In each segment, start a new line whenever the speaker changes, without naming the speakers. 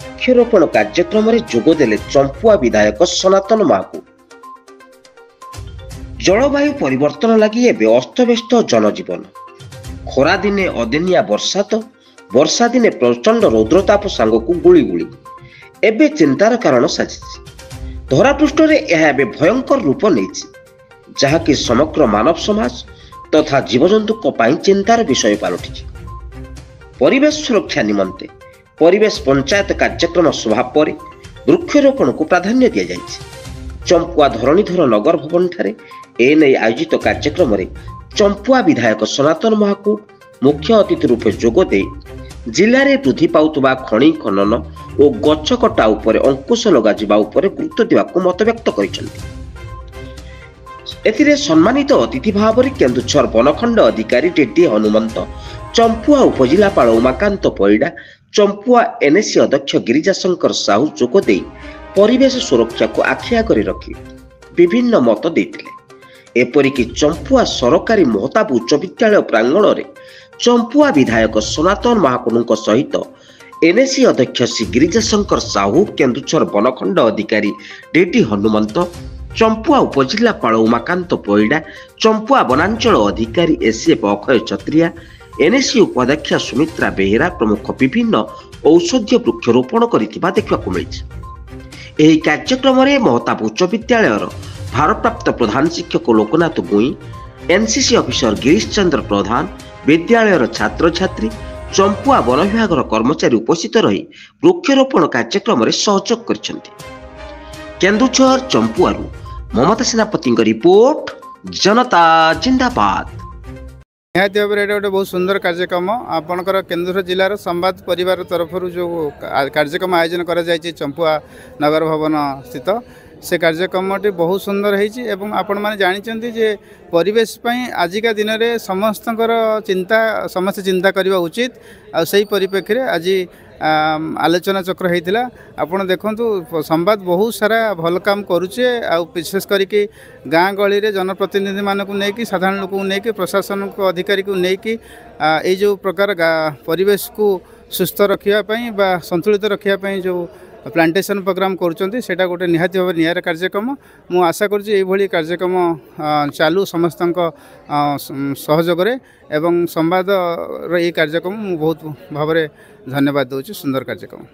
वृक्षरोपण कार्यक्रम में जोगदेले चंपुआ विधायक सनातन महाकू। जलवायु परिवर्तन लगी एवं अस्तव्यस्त जनजीवन। खरा दिने अदिनिया वर्षा तो वर्षा दिने प्रचंड रौद्रताप सांगक गुड़ी एवं चिंतार कारण साजी। धरापृष्ठ में भयंकर रूप नहीं जहाँकि समग्र मानव समाज तथा जीवजंतु चिंतार विषय पलटि। परिवेश सुरक्षा निमंते परिवेश पंचायत कार्यक्रम सभा पर वृक्षरोपण को प्राधान्य दि जाएगी। चंपुआ धरणीधर नगर भवन ठारे एने आयोजित कार्यक्रम में चंपुआ विधायक सनातन महाकू मुख्य अतिथि रूपे जोगदे जिले में वृद्धि पाउतबा खनि खनन और गछ कटा उपर अंकुश लगाजिबा उपर गुरुत्व देवाक मतव्यक्त करिसेंति। एथिरे सम्मानित अतिथि भाव में केन्दुझर वनखंड अधिकारी डेडी हनुमंत, चंपुआ उपजिलापाल उमाकांत परिडा, चंपुआ एनएसी अध्यक्ष गिरिजाशंकर साहू जोगदे परिवेश सुरक्षा को आखि आगरे रखी विभिन्न मत देते। एपरिक चंपुआ सरकारी महताब उच्च विद्यालय प्रांगण में चंपुआ विधायक सनातन महाकुणु सहित एनएसी अध्यक्ष श्री गिरिजाशंकर साहू, केन्दुझर वनखंड अधिकारी डेडी हनुमंत, चंपुआ उपजिलापाल उमाकांत परिडा, चंपुआ वनांचल अधिकारी एसीएफ अक्षय छत्रिया, एनएसी उपाध्यक्ष सुमित्रा बेहेरा प्रमुख विभिन्न औषधीय वृक्षरोपण करिथिबा देखबाकू मिलिछि। एही कार्यक्रम में महताब उच्च विद्यालय भारप्राप्त प्रधान शिक्षक लोकनाथ गुई, एनसीसी ऑफिसर गिरीश चंद्र प्रधान, विद्यालय छात्र छात्री, चंपुआ वन विभाग कर्मचारी उपस्थित रही वृक्षरोपण कार्यक्रम में सहयोग करिसेंति। केन्दुझर चंपुआरू ममता सेनापति रिपोर्ट, जनता जिंदाबाद।
निहाती भाव में गोटे बहुत सुंदर कार्यक्रम आपणकर केन्दुझर जिलार संवाद परिवार तरफ जो कार्यक्रम आयोजन करा जायछि चंपुआ नगर भवन स्थित से कार्यक्रमटी बहुत सुंदर होती एवं आपण मैंने जानते जे परिवेश आजिका दिन में समस्त चिंता करने उचित आई परिप्रेक्षी आज आलोचना चक्र होता। आपड़ देखु संवाद बहुत सारा भल काम करुचे विशेष करके गाँ गली रे जनप्रतिनिधि मानक नहीं साधारण लोक नहीं प्रशासन को अधिकारी को नहीं जो प्रकार परिवेश को सुस्थ रखापी संतुलित रखापी जो प्लांटेशन प्रोग्राम करुँच सेटा गोटे निहाती भाव नियारा कार्यक्रम। मु आशा करी कार्यक्रम चालू समस्त सहयोग एवं संवाद ये कार्यक्रम मु बहुत भाव में धन्यवाद दूँ। सुंदर कार्यक्रम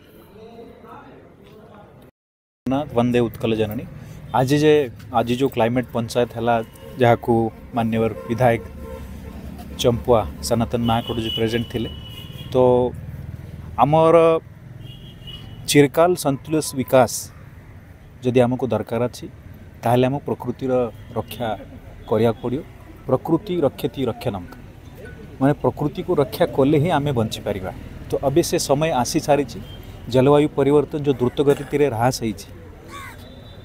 वंदे उत्कल जननी। आज जो क्लाइमेट पंचायत है जहाँ को माननीय विधायक चंपुआ सनातन महाकुड़ जो प्रेजेंट थिले तो आमर चिरकाल संतुलित विकास जदि आमको दरकार अच्छी ताहले आम प्रकृतिर रक्षा करिया पड़ियो। प्रकृति रक्षति रक्षणम माने प्रकृति को रक्षा कले ही आमे बंची पारिबा। तो अबे से समय आसी सारी जलवायु परिवर्तन जो द्रुत गति रे ह्रास होइछि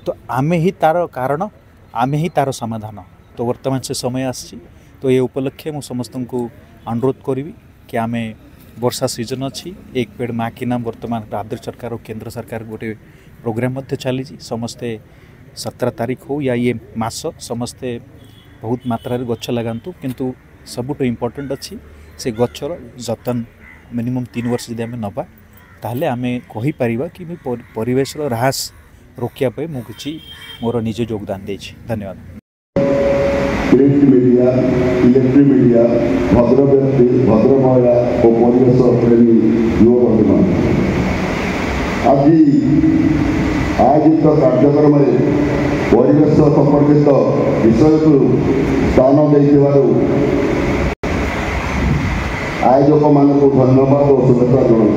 तो आमे ही तार कारण आमे ही तार समाधान। तो वर्तमान से समय आसी तो ये उपलक्षे मु समस्त को अनुरोध करी कि आमे वर्षा सीजन अच्छी एक पेड़ माँ की नाम वर्तमान राज्य सरकार और केंद्र सरकार गोटे प्रोग्राम चली समस्ते 17 तारीख हो या ये मास समस्ते बहुत मात्रा गछ लगातु किंतु सबुठ इम्पोर्टेंट अच्छी से गचर जतन मिनिमम 3 वर्ष जब आम नवा ताहले आमे कहि परिबा कि परिवेश ह्रास रोकिया पे मु किछि मोर निज योगदान देछि। धन्यवाद।
प्रिंट मीडिया, इलेक्ट्रिक मीडिया, भद्र व्यक्ति, भद्र महिला और परिवेश प्रेमी युवा बंधुमान आज आयोजित कार्यक्रम में परिवेश संपर्कित विषय को स्थान देथिबारु आयोजक मान को धन्यवाद और शुभेच्छा जनाऊँ।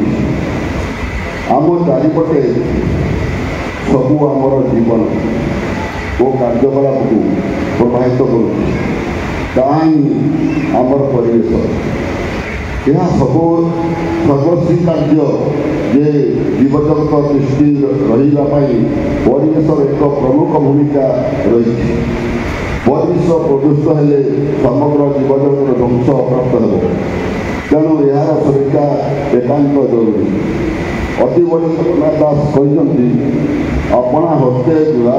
आम चारिपटे सबू आमर जीवन और कार्यकलाप को प्रभावित करमर परिवेश यह सर्वस्वी कार्य जे जीवजगत दृष्टि रही परिवेश एक प्रमुख भूमिका रही। परिवेश प्रदूषित हेले समग्र जीवजगत ध्वंस प्राप्त हो तेणु यार सुरक्षा एकांत जरूरी। अति बड़ी दास कहते अपना हस्ते जुड़ा